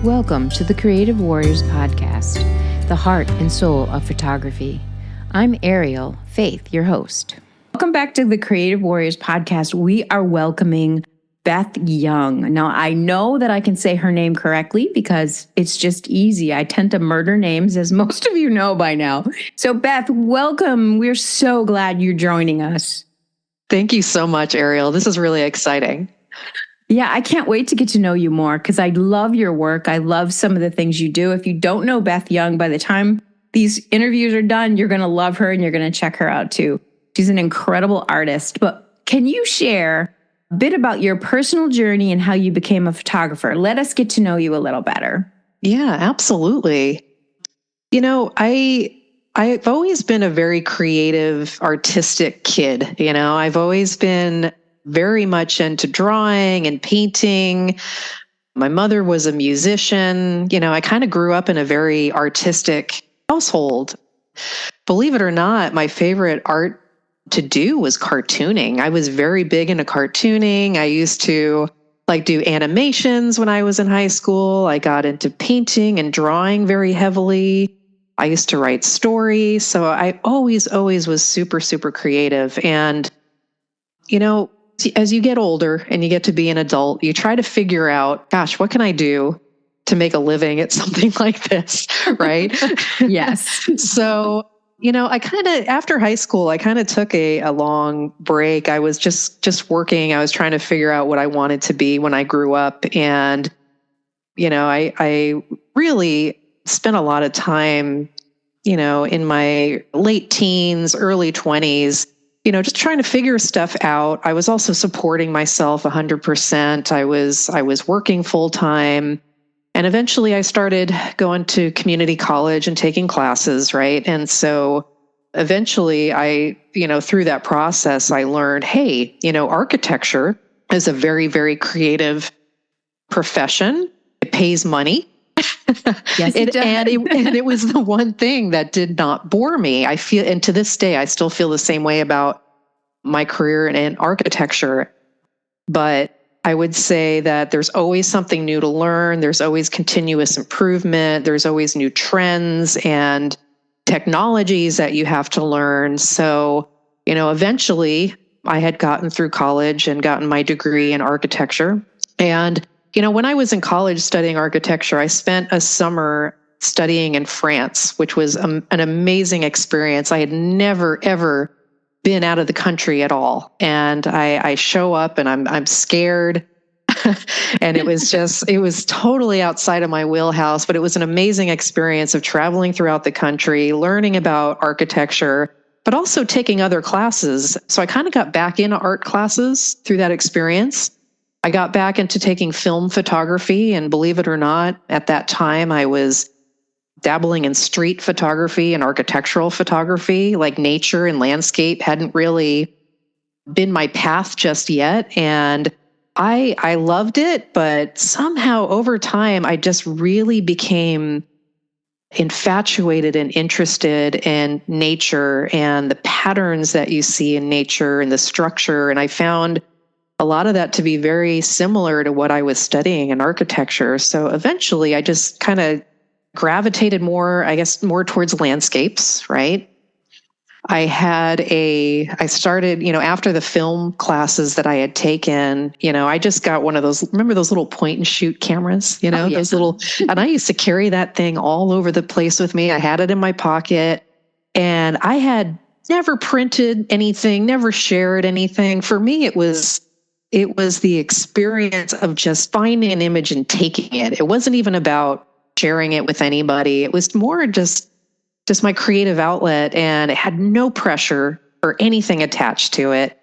Welcome to the Creative Warriors Podcast, the heart and soul of photography. I'm Ariel, Faith, your host. Welcome back to the Creative Warriors Podcast. We are welcoming Beth Young. Now, I know that I can say her name correctly because it's just easy. I tend to murder names, as most of you know by now. So, Beth, welcome. We're so glad you're joining us. Thank you so much, Ariel. This is really exciting. Yeah, I can't wait to get to know you more because I love your work. I love some of the things you do. If you don't know Beth Young, by the time these interviews are done, you're going to love her and you're going to check her out too. She's an incredible artist. But can you share a bit about your personal journey and how you became a photographer? Let us get to know you a little better. Yeah, absolutely. You know, I've always been a very creative, artistic kid. You know, I've always been very much into drawing and painting. My mother was a musician. You know, I kind of grew up in a very artistic household. Believe it or not, my favorite art to do was cartooning. I was very big into cartooning. I used to do animations when I was in high school. I got into painting and drawing very heavily. I used to write stories. So I always was super, super creative. And, you know, as you get older and you get to be an adult, you try to figure out, gosh, what can I do to make a living at something like this, right? Yes. So, you know, after high school, I kind of took a long break. I was just working. I was trying to figure out what I wanted to be when I grew up. And, you know, I really spent a lot of time, you know, in my late teens, early 20s, you know, just trying to figure stuff out. I was also supporting myself 100%. I was working full time. And eventually I started going to community college and taking classes, right? And so eventually through that process, I learned, hey, you know, architecture is a very, very creative profession. It pays money. Yes, it does. And it was the one thing that did not bore me. I feel, and to this day, I still feel the same way about my career in architecture. But I would say that there's always something new to learn. There's always continuous improvement. There's always new trends and technologies that you have to learn. So, you know, eventually I had gotten through college and gotten my degree in architecture. And you know, when I was in college studying architecture, I spent a summer studying in France, which was an amazing experience. I had never, ever been out of the country at all. And I show up and I'm scared. And it was totally outside of my wheelhouse, but it was an amazing experience of traveling throughout the country, learning about architecture, but also taking other classes. So I kind of got back into art classes through that experience. I got back into taking film photography, and believe it or not, at that time I was dabbling in street photography and architectural photography, like nature and landscape hadn't really been my path just yet. And I loved it, but somehow over time, I just really became infatuated and interested in nature and the patterns that you see in nature and the structure. And I found a lot of that to be very similar to what I was studying in architecture. So eventually I just kind of gravitated more towards landscapes, right? I started, you know, after the film classes that I had taken, you know, I just got one of those, remember those little point and shoot cameras, you know, those little, and I used to carry that thing all over the place with me. I had it in my pocket and I had never printed anything, never shared anything. For me, it was the experience of just finding an image and taking it. It wasn't even about sharing it with anybody. It was more just my creative outlet, and it had no pressure or anything attached to it.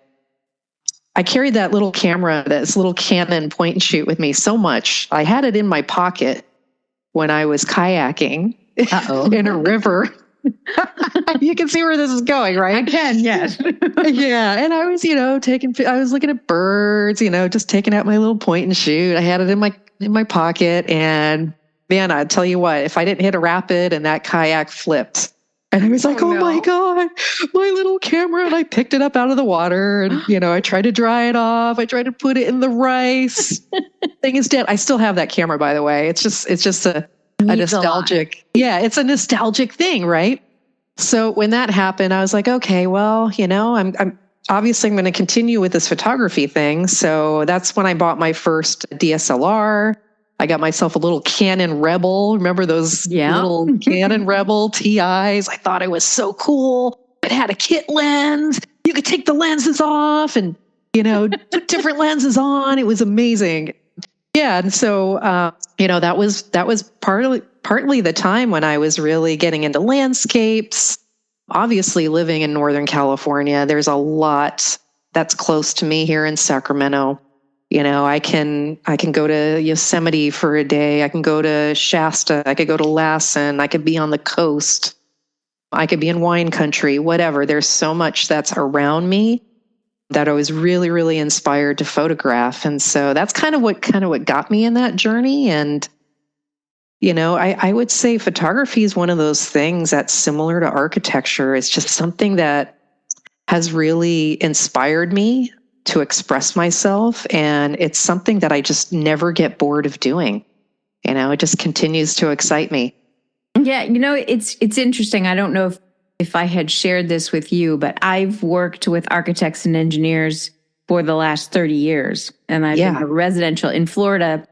I carried that little camera, this little Canon point and shoot with me so much. I had it in my pocket when I was kayaking in a river. You can see where this is going, right? I can, yes. Yeah. And I was, you know, I was looking at birds, you know, just taking out my little point and shoot. I had it in my pocket, and man, I tell you what, if I didn't hit a rapid and that kayak flipped, And I was like, oh my God, my little camera. And I picked it up out of the water and, I tried to dry it off. I tried to put it in the rice. Thing is dead. I still have that camera, by the way. It's just a nostalgic. Yeah, it's a nostalgic thing, right? So when that happened, I was like, okay, well, I'm obviously I'm going to continue with this photography thing. So that's when I bought my first DSLR. I got myself a little Canon Rebel. Remember those little Canon Rebel TIs? I thought it was so cool. It had a kit lens. You could take the lenses off and, put different lenses on. It was amazing. Yeah. And so, that was partly the time when I was really getting into landscapes. Obviously, living in Northern California, there's a lot that's close to me here in Sacramento. I can go to Yosemite for a day. I can go to Shasta. I could go to Lassen. I could be on the coast. I could be in wine country, whatever. There's so much that's around me that I was really, really inspired to photograph. And so that's kind of what got me in that journey. And, I would say photography is one of those things that's similar to architecture. It's just something that has really inspired me to express myself. And it's something that I just never get bored of doing. It just continues to excite me. Yeah. It's interesting. I don't know if I had shared this with you, but I've worked with architects and engineers for the last 30 years. And I've been a residential in Florida.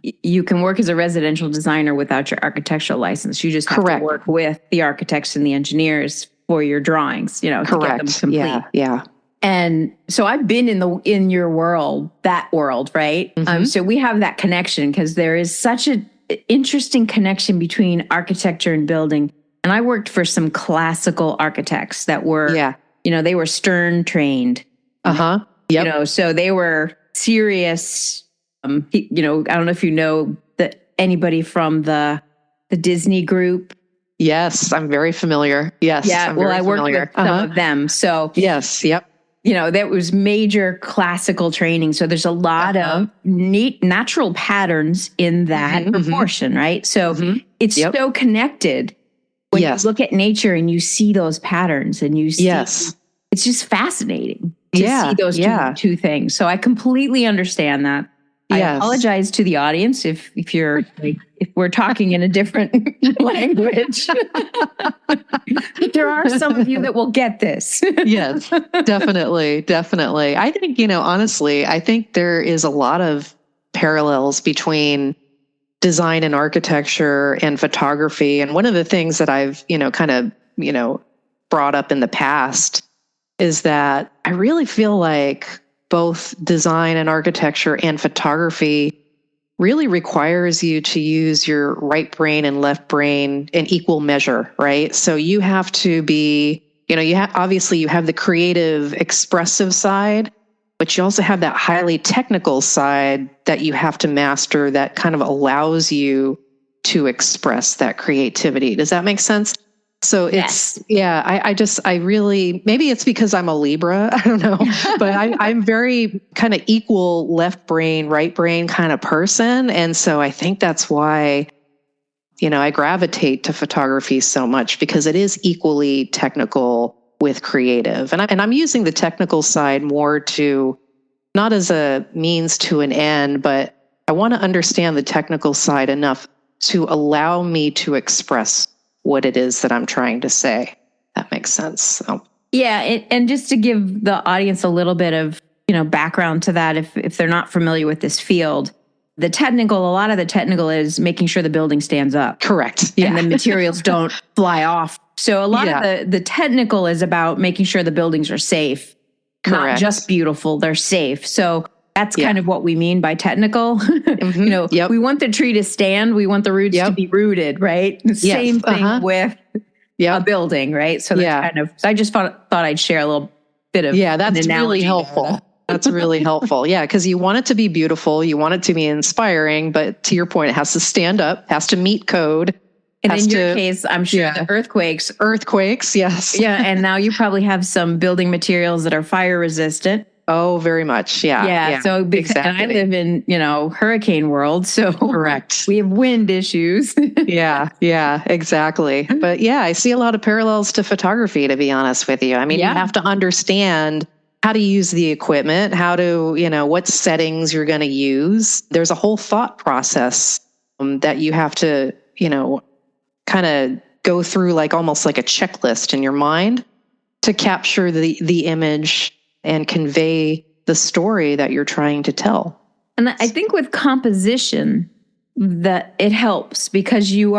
You can work as a residential designer without your architectural license. You just have to work with the architects and the engineers for your drawings, to get them complete. Yeah. And so I've been in your world, that world, right? Mm-hmm. So we have that connection because there is such an interesting connection between architecture and building. And I worked for some classical architects that were, they were Stern trained. Yep. So they were serious. I don't know if you know anybody from the Disney group. Yes, I'm very familiar. Yes. Yeah. I worked with some of them. So yes. Yep. That was major classical training. So there's a lot of neat natural patterns in that proportion, right? So it's so connected when you look at nature and you see those patterns and you see, it's just fascinating to see those two things. So I completely understand that. I apologize to the audience if we're talking in a different language. There are some of you that will get this. Yes, definitely. I think, honestly, I think there is a lot of parallels between design and architecture and photography. And one of the things that I've, brought up in the past is that I really feel like both design and architecture and photography really requires you to use your right brain and left brain in equal measure, right? So you have to be, obviously you have the creative, expressive side, but you also have that highly technical side that you have to master that kind of allows you to express that creativity. Does that make sense? So it's, I really, maybe it's because I'm a Libra, I don't know, but I'm very kind of equal left brain, right brain kind of person. And so I think that's why, I gravitate to photography so much because it is equally technical with creative. And I'm using the technical side more to, not as a means to an end, but I want to understand the technical side enough to allow me to express what it is that I'm trying to say. That makes sense. So. Yeah. And just to give the audience a little bit of, background to that, if they're not familiar with this field, a lot of the technical is making sure the building stands up. Correct. Yeah. And the materials don't fly off. So a lot of the technical is about making sure the buildings are safe. Correct. Not just beautiful, they're safe. So that's kind of what we mean by technical. We want the tree to stand. We want the roots to be rooted, right? The same thing with a building, right? So that's kind of, I just thought I'd share a little bit of that's really helpful. That's really helpful. Yeah, because you want it to be beautiful. You want it to be inspiring. But to your point, it has to stand up, has to meet code. And in your case, I'm sure the earthquakes. Earthquakes, yes. Yeah, and now you probably have some building materials that are fire resistant. Oh, very much. Yeah. Yeah. So because exactly. and I live in, hurricane world. So Correct. we have wind issues. Yeah, exactly. But yeah, I see a lot of parallels to photography, to be honest with you. I mean, you have to understand how to use the equipment, how to, what settings you're going to use. There's a whole thought process that you have to, kind of go through, like almost like a checklist in your mind to capture the image and convey the story that you're trying to tell. And I think with composition, that it helps because you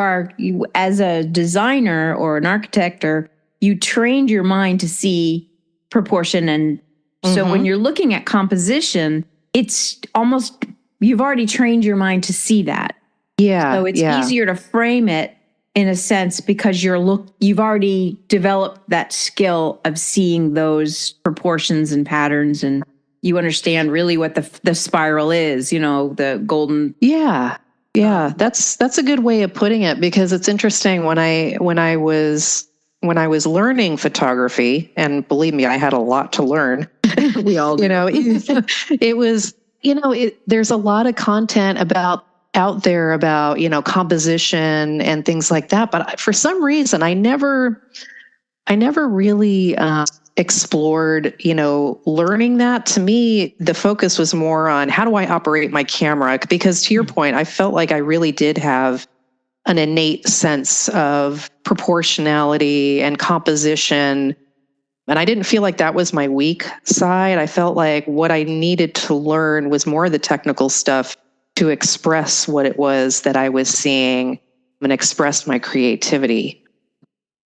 as a designer or an architect, or you trained your mind to see proportion. And so when you're looking at composition, it's almost, you've already trained your mind to see that. Yeah. So it's easier to frame it in a sense because you've already developed that skill of seeing those proportions and patterns, and you understand really what the spiral is, the golden. Yeah. That's a good way of putting it, because it's interesting when I was learning photography, and believe me, I had a lot to learn. We all do. It was, there's a lot of content out there about, composition and things like that. But for some reason, I never really explored, learning that. To me, the focus was more on how do I operate my camera? Because to your point, I felt like I really did have an innate sense of proportionality and composition. And I didn't feel like that was my weak side. I felt like what I needed to learn was more of the technical stuff to express what it was that I was seeing and express my creativity.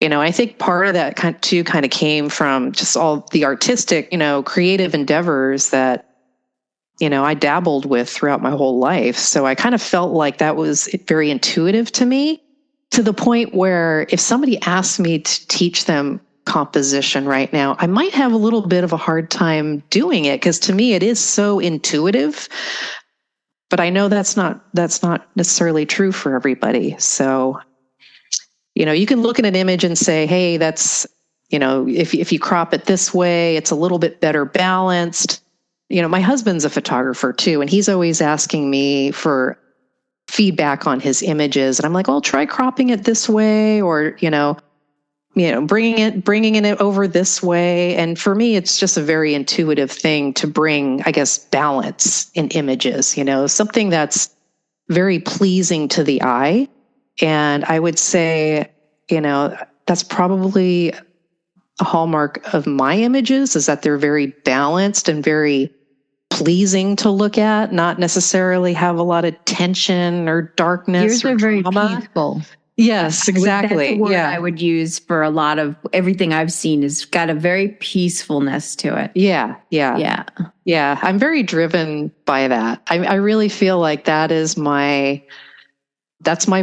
I think part of that kind of came from just all the artistic, creative endeavors that, I dabbled with throughout my whole life. So I kind of felt like that was very intuitive to me, to the point where if somebody asked me to teach them composition right now, I might have a little bit of a hard time doing it, because to me it is so intuitive. But I know that's not necessarily true for everybody. So, you can look at an image and say, hey, that's, if you crop it this way, it's a little bit better balanced. My husband's a photographer too, and he's always asking me for feedback on his images. And I'm like, well, try cropping it this way, or, bringing it over this way. And for me, it's just a very intuitive thing to bring, I guess, balance in images, something that's very pleasing to the eye. And I would say, that's probably a hallmark of my images, is that they're very balanced and very pleasing to look at, not necessarily have a lot of tension or darkness. Yours are very peaceful. Yes, exactly. That's the word I would use for a lot of everything I've seen. Is got a very peacefulness to it. Yeah. I'm very driven by that. I really feel like that's my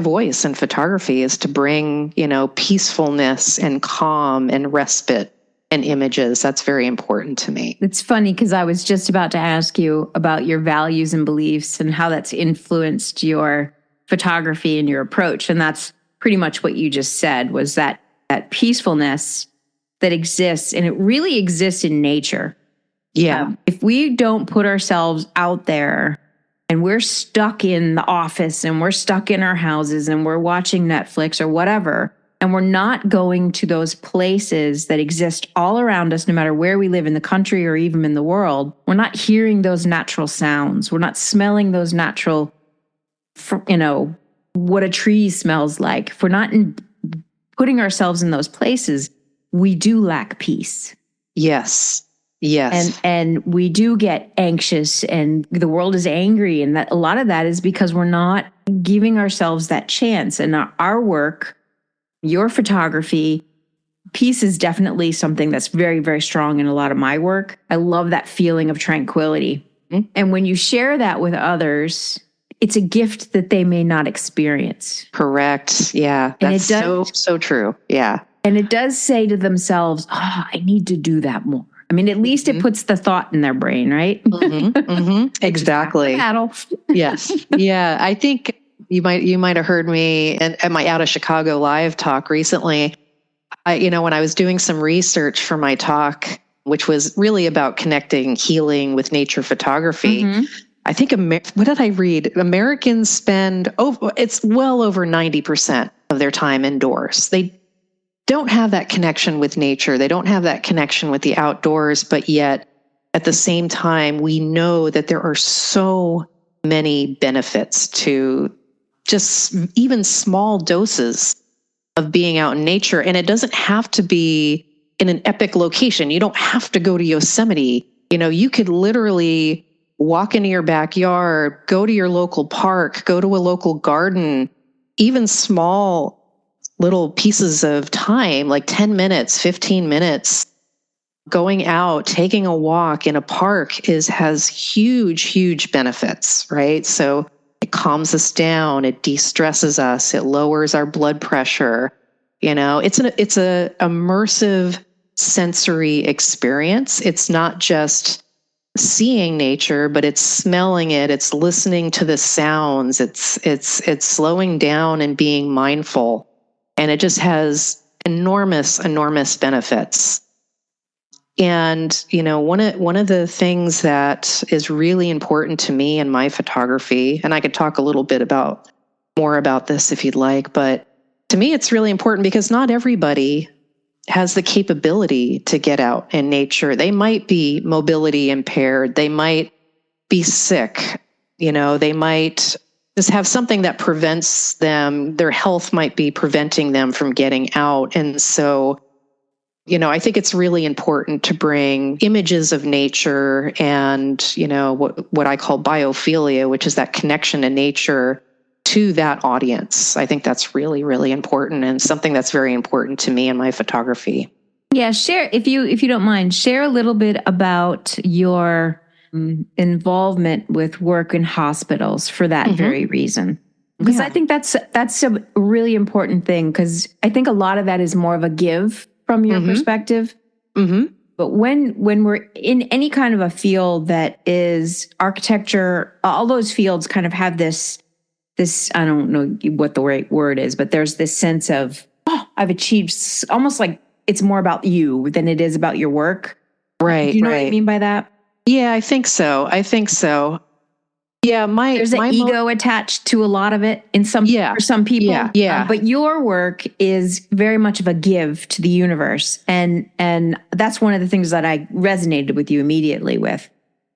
voice in photography, is to bring, peacefulness and calm and respite in images. That's very important to me. It's funny because I was just about to ask you about your values and beliefs and how that's influenced your photography and your approach. And that's pretty much what you just said, was that peacefulness that exists, and it really exists in nature. Yeah. If we don't put ourselves out there and we're stuck in the office and we're stuck in our houses and we're watching Netflix or whatever, and we're not going to those places that exist all around us, no matter where we live in the country or even in the world, we're not hearing those natural sounds. We're not smelling those natural, what a tree smells like. If we're not putting ourselves in those places, we do lack peace. Yes. And we do get anxious, and the world is angry. And that a lot of that is because we're not giving ourselves that chance. And our work, your photography, peace is definitely something that's very, very strong in a lot of my work. I love that feeling of tranquility. Mm-hmm. And when you share that with others, it's a gift that they may not experience. Correct. Yeah. That's so true. Yeah. And it does say to themselves, I need to do that more. I mean, at least it puts the thought in their brain, right? Exactly. Yes. Yeah. I think you might have heard me at my Out of Chicago live talk recently. When I was doing some research for my talk, which was really about connecting healing with nature photography. I think, what did I read? Americans spend, it's well over 90% of their time indoors. They don't have that connection with nature. They don't have that connection with the outdoors, but yet at the same time, we know that there are so many benefits to just even small doses of being out in nature. And it doesn't have to be in an epic location. You don't have to go to Yosemite. You could literally walk into your backyard, go to your local park, go to a local garden, even small little pieces of time, like 10 minutes, 15 minutes, going out, taking a walk in a park has huge, huge benefits, right? So it calms us down, it de-stresses us, it lowers our blood pressure. It's a immersive sensory experience. It's not just seeing nature, but it's smelling it, it's listening to the sounds, it's slowing down and being mindful. And it just has enormous, enormous benefits. And, one of the things that is really important to me in my photography, and I could talk a little bit more about this if you'd like, but to me, it's really important because not everybody has the capability to get out in nature. They might be mobility impaired. They might be sick. They might just have something that prevents them. Their health might be preventing them from getting out. And so, I think it's really important to bring images of nature and, what I call biophilia, which is that connection to nature, to that audience. I think that's really, really important and something that's very important to me in my photography. Yeah, share, if you don't mind, share a little bit about your involvement with work in hospitals for that very reason. Because I think that's a really important thing, because I think a lot of that is more of a give from your perspective. But when we're in any kind of a field that is architecture, all those fields kind of have this, I don't know what the right word is, but there's this sense of, I've achieved, almost like it's more about you than it is about your work. Right. Do you know what I mean by that? Yeah, I think so. Yeah, there's an ego attached to a lot of it for some people. Yeah. But your work is very much of a give to the universe, and that's one of the things that I resonated with you immediately with,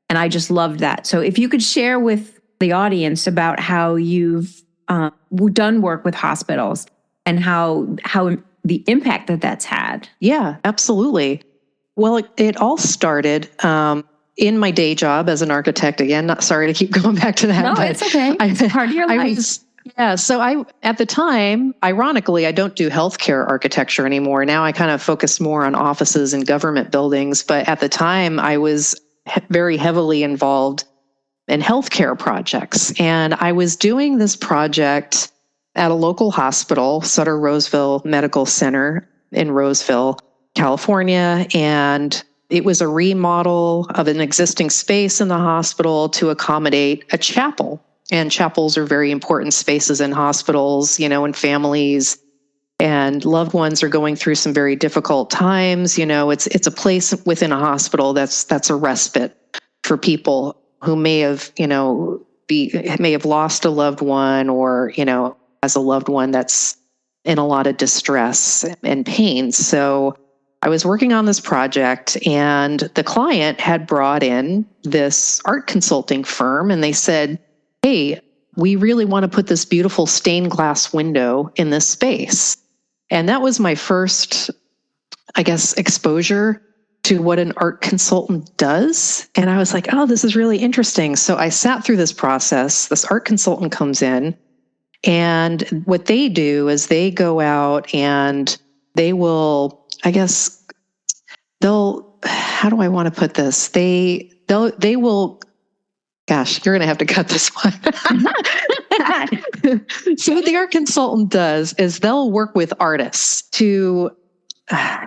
and I just loved that. So if you could share with the audience about how you've done work with hospitals and how the impact that's had. Yeah, absolutely. Well, it all started in my day job as an architect. Again, not sorry to keep going back to that. No, it's okay. It's part of your life. So at the time, ironically, I don't do healthcare architecture anymore. Now I kind of focus more on offices and government buildings. But at the time, I was very heavily involved in healthcare projects. And I was doing this project at a local hospital, Sutter Roseville Medical Center in Roseville, California. And it was a remodel of an existing space in the hospital to accommodate a chapel. And chapels are very important spaces in hospitals, when families and loved ones are going through some very difficult times. It's a place within a hospital that's a respite for people who may have lost a loved one, or, as a loved one that's in a lot of distress and pain. So I was working on this project, and the client had brought in this art consulting firm, and they said, hey, we really want to put this beautiful stained glass window in this space. And that was my first, exposure to what an art consultant does. And I was like, oh, this is really interesting. So I sat through this process. This art consultant comes in, and what they do is they go out and they will, how do I want to put this? They will, gosh, you're going to have to cut this one. So what the art consultant does is they'll work with artists to,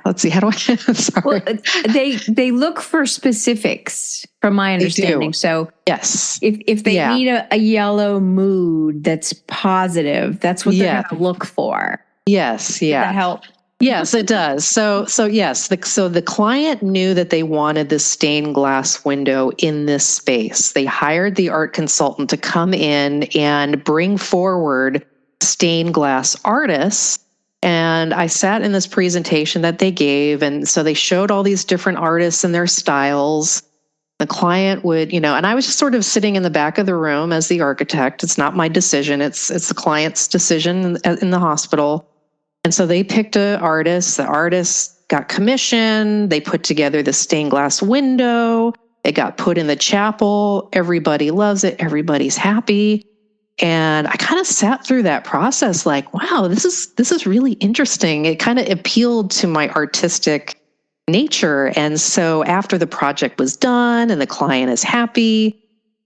let's see, how do I, sorry. Well, they look for specifics from my understanding. So yes, if they need a yellow mood that's positive, that's what they're going to look for. Yes. Yeah. Does that help? Yes, it does. So yes, the client knew that they wanted this stained glass window in this space. They hired the art consultant to come in and bring forward stained glass artists. And I sat in this presentation that they gave, and so they showed all these different artists and their styles. The client would, and I was just sort of sitting in the back of the room as the architect. It's not my decision. It's the client's decision in the hospital. And so they picked an artist. The artist got commissioned. They put together the stained glass window. It got put in the chapel. Everybody loves it. Everybody's happy. And I kind of sat through that process like, wow, this is really interesting. It kind of appealed to my artistic nature. And so after the project was done and the client is happy,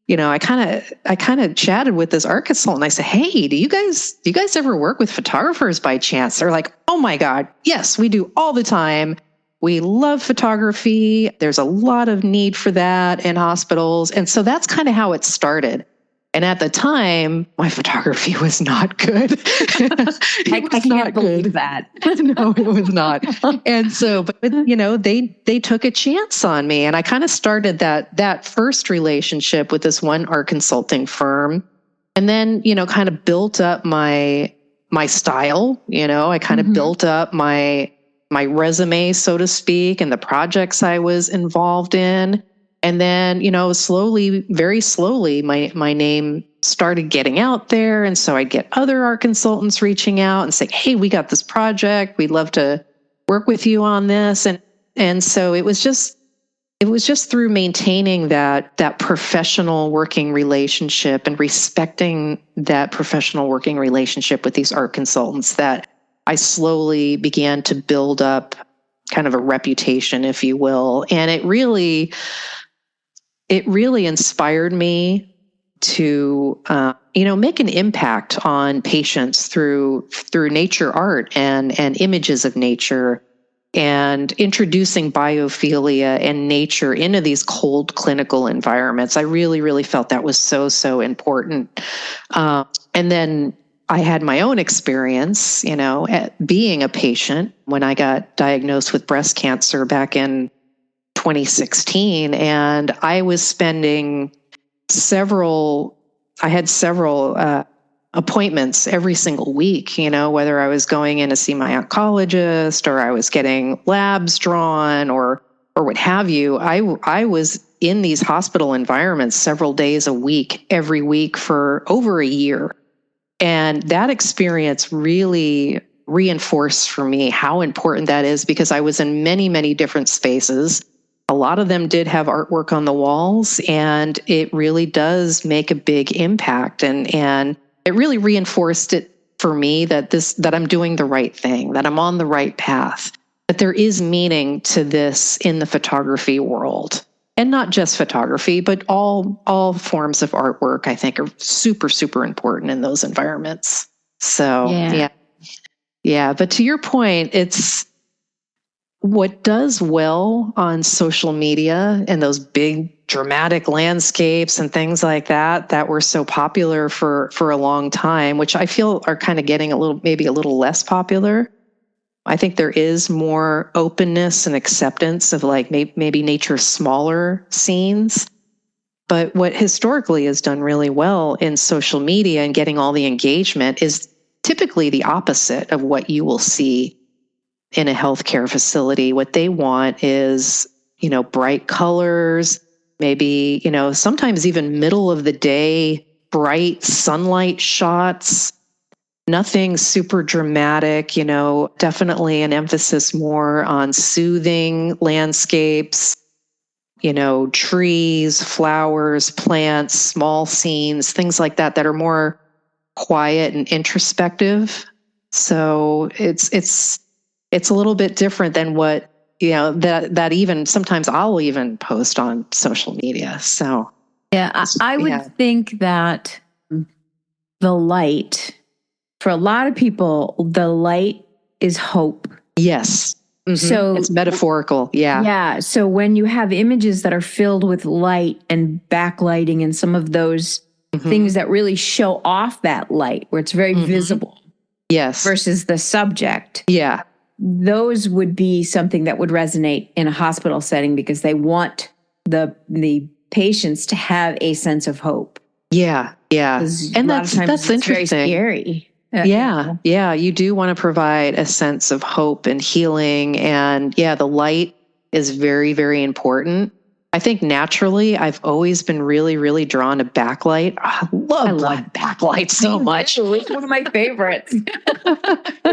I kind of chatted with this art consultant. I said, "Hey, do you guys ever work with photographers by chance?" They're like, "Oh my God, yes, we do all the time. We love photography. There's a lot of need for that in hospitals." And so that's kind of how it started. And at the time, my photography was not good. I can't believe that. No, it was not. And so, but they took a chance on me, and I kind of started that first relationship with this one art consulting firm, and then kind of built up my style. I kind of built up my resume, so to speak, and the projects I was involved in. And then, slowly, very slowly, my name started getting out there. And so I'd get other art consultants reaching out and saying, "Hey, we got this project. We'd love to work with you on this." And so it was just through maintaining that professional working relationship and respecting that professional working relationship with these art consultants that I slowly began to build up kind of a reputation, if you will. And it really inspired me to, make an impact on patients through nature art and images of nature, and introducing biophilia and nature into these cold clinical environments. I really, really felt that was so, so important. And then I had my own experience, at being a patient when I got diagnosed with breast cancer back in 2016, and I was spending several appointments every single week, whether I was going in to see my oncologist or I was getting labs drawn or what have you. I was in these hospital environments several days a week, every week for over a year. And that experience really reinforced for me how important that is, because I was in many, many different spaces. A lot of them did have artwork on the walls, and it really does make a big impact. And it really reinforced it for me that I'm doing the right thing, that I'm on the right path, that there is meaning to this in the photography world. And not just photography, but all forms of artwork, I think, are super, super important in those environments. So, yeah. But to your point, it's what does well on social media and those big dramatic landscapes and things like that were so popular for a long time, which I feel are kind of getting maybe a little less popular. I think there is more openness and acceptance of like maybe nature's smaller scenes. But what historically has done really well in social media and getting all the engagement is typically the opposite of what you will see in a healthcare facility. What they want is, bright colors, maybe, sometimes even middle of the day, bright sunlight shots. Nothing super dramatic, definitely an emphasis more on soothing landscapes, trees, flowers, plants, small scenes, things like that are more quiet and introspective. So it's a little bit different than what, that even sometimes I'll even post on social media. So yeah, I would think that the light, for a lot of people, the light is hope. Yes. Mm-hmm. So it's metaphorical. Yeah. Yeah. So when you have images that are filled with light and backlighting and some of those things that really show off that light, where it's very visible. Yes. Versus the subject. Yeah. those would be something that would resonate in a hospital setting because they want the patients to have a sense of hope. Yeah. And that's interesting. Very scary. Yeah. You do want to provide a sense of hope and healing. And the light is very, very important. I think naturally, I've always been really, really drawn to backlight. I love backlight so much. It's one of my favorites.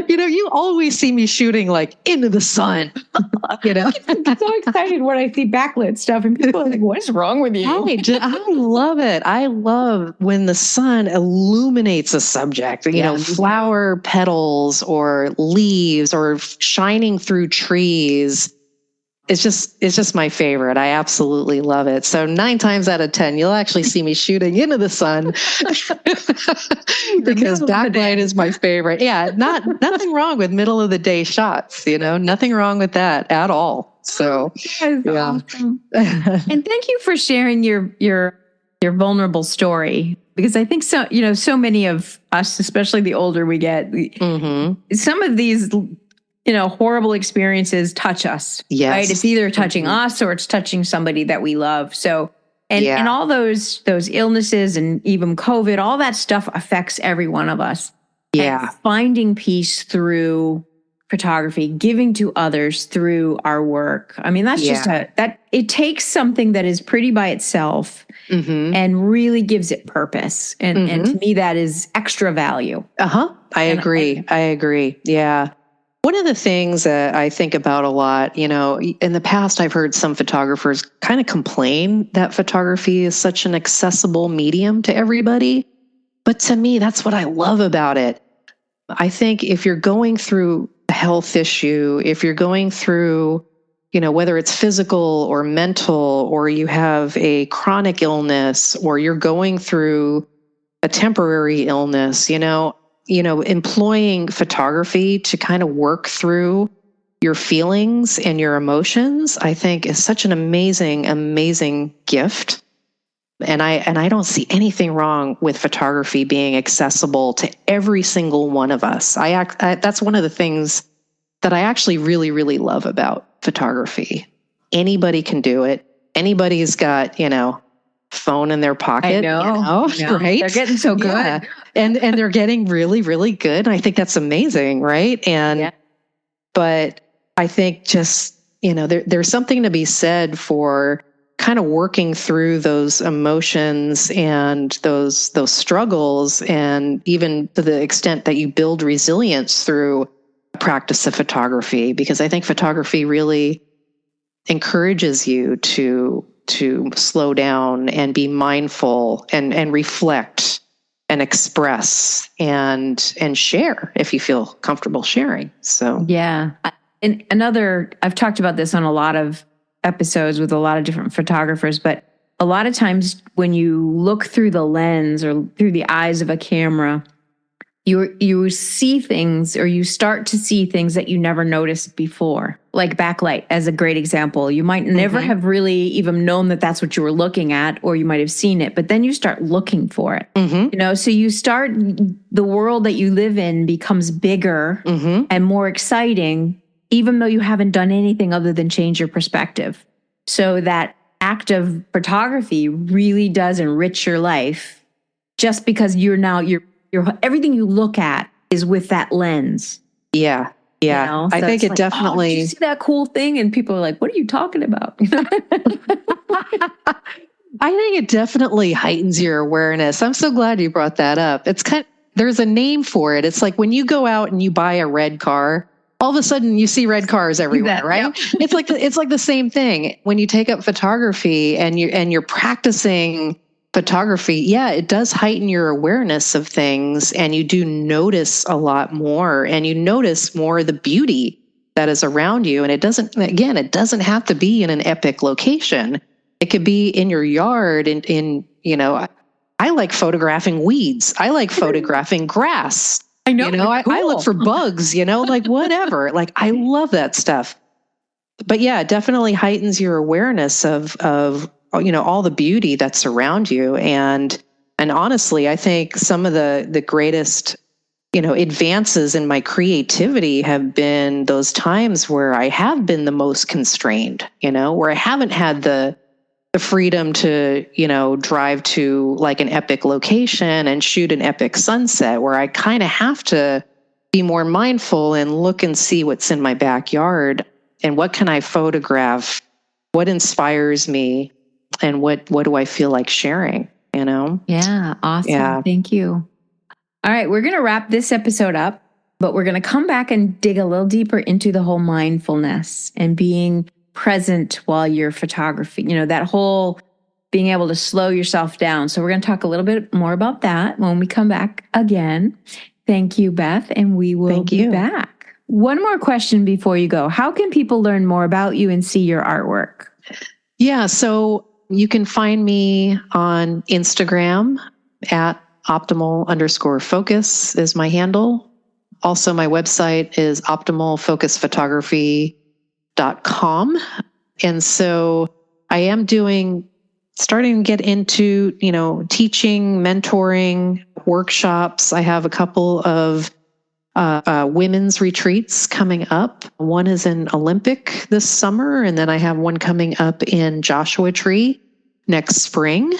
You always see me shooting like into the sun. I'm so excited when I see backlit stuff and people are like, what is wrong with you? I love it. I love when the sun illuminates a subject, flower petals or leaves or shining through trees. It's just my favorite. I absolutely love it. So 9 times out of 10, you'll actually see me shooting into the sun because backlight is my favorite. Yeah, nothing wrong with middle of the day shots. Nothing wrong with that at all. So awesome. And thank you for sharing your vulnerable story, because I think so many of us, especially the older we get, some of these horrible experiences touch us. Yes. Right? It's either touching us or it's touching somebody that we love. So, and all those illnesses and even COVID, all that stuff affects every one of us. Yeah. And finding peace through photography, giving to others through our work. I mean, that's just it takes something that is pretty by itself and really gives it purpose. And to me, that is extra value. I agree. Yeah. One of the things that I think about a lot, in the past, I've heard some photographers kind of complain that photography is such an accessible medium to everybody. But to me, that's what I love about it. I think if you're going through a health issue, if you're going through, whether it's physical or mental, or you have a chronic illness, or you're going through a temporary illness, employing photography to kind of work through your feelings and your emotions, I think is such an amazing, amazing gift. And I don't see anything wrong with photography being accessible to every single one of us. That's one of the things that I actually really, really love about photography. Anybody can do it. Anybody's got, phone in their pocket. I know. Right? They're getting so good. Yeah. And they're getting really, really good. And I think that's amazing, right? But I think just, there's something to be said for kind of working through those emotions and those struggles, and even to the extent that you build resilience through practice of photography, because I think photography really encourages you to slow down and be mindful and reflect and express and share if you feel comfortable sharing. So and I've talked about this on a lot of episodes with a lot of different photographers, but a lot of times when you look through the lens or through the eyes of a camera, you see things, or you start to see things that you never noticed before, like backlight as a great example. You might never have really even known that that's what you were looking at, or you might have seen it, but then you start looking for it. So the world that you live in becomes bigger and more exciting, even though you haven't done anything other than change your perspective. So that act of photography really does enrich your life, just because you're everything you look at is with that lens. Yeah. So I think it definitely. Did you see that cool thing? And people are like, what are you talking about? I think it definitely heightens your awareness. I'm so glad you brought that up. It's there's a name for it. It's like when you go out and you buy a red car, all of a sudden you see red cars everywhere, right? Yeah. It's like the same thing when you take up photography and you're practicing photography. It does heighten your awareness of things, and you do notice a lot more, and you notice more of the beauty that is around you. And it doesn't have to be in an epic location. It could be in your yard. I like photographing weeds. I like photographing grass. I know. Cool. I look for bugs, like whatever. Like I love that stuff. But it definitely heightens your awareness of all the beauty that's around you. And honestly, I think some of the greatest advances in my creativity have been those times where I have been the most constrained, where I haven't had the freedom to, drive to like an epic location and shoot an epic sunset, where I kind of have to be more mindful and look and see what's in my backyard and what can I photograph, what inspires me, and what do I feel like sharing, Yeah, awesome. Yeah. Thank you. All right, we're going to wrap this episode up, but we're going to come back and dig a little deeper into the whole mindfulness and being present while you're photographing, that whole being able to slow yourself down. So we're going to talk a little bit more about that when we come back again. Thank you, Beth, and we will be back. One more question before you go. How can people learn more about you and see your artwork? Yeah, so you can find me on Instagram at optimal_focus is my handle. Also, my website is optimalfocusphotography.com. And so I am starting to get into, teaching, mentoring, workshops. I have a couple of women's retreats coming up. One is in Olympic this summer, and then I have one coming up in Joshua Tree next spring.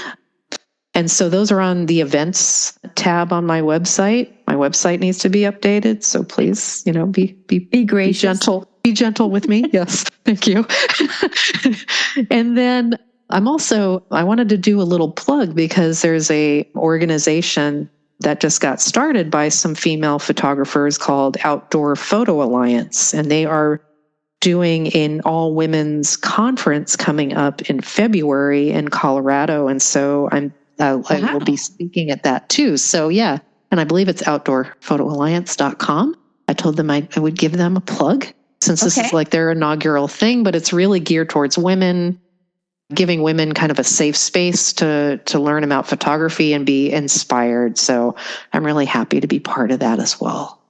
And so those are on the events tab on my website. My website needs to be updated, so please, be gracious. Be gentle with me. Yes, thank you. And then I wanted to do a little plug because there's a organization that just got started by some female photographers called Outdoor Photo Alliance, and they are doing an all women's conference coming up in February in Colorado. And so I will be speaking at that too. So yeah. And I believe it's outdoorphotoalliance.com. I told them I would give them a plug since this is like their inaugural thing, but it's really geared towards women, giving women kind of a safe space to learn about photography and be inspired. So I'm really happy to be part of that as well.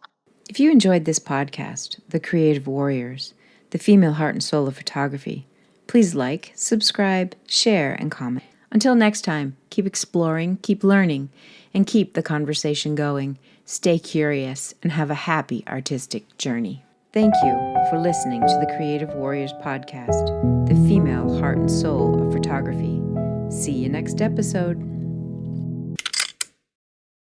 If you enjoyed this podcast, The Creative Warriors, the female heart and soul of photography, please like, subscribe, share, and comment. Until next time, keep exploring, keep learning, and keep the conversation going. Stay curious and have a happy artistic journey. Thank you for listening to the Creative Warriors podcast, the female heart and soul of photography. See you next episode.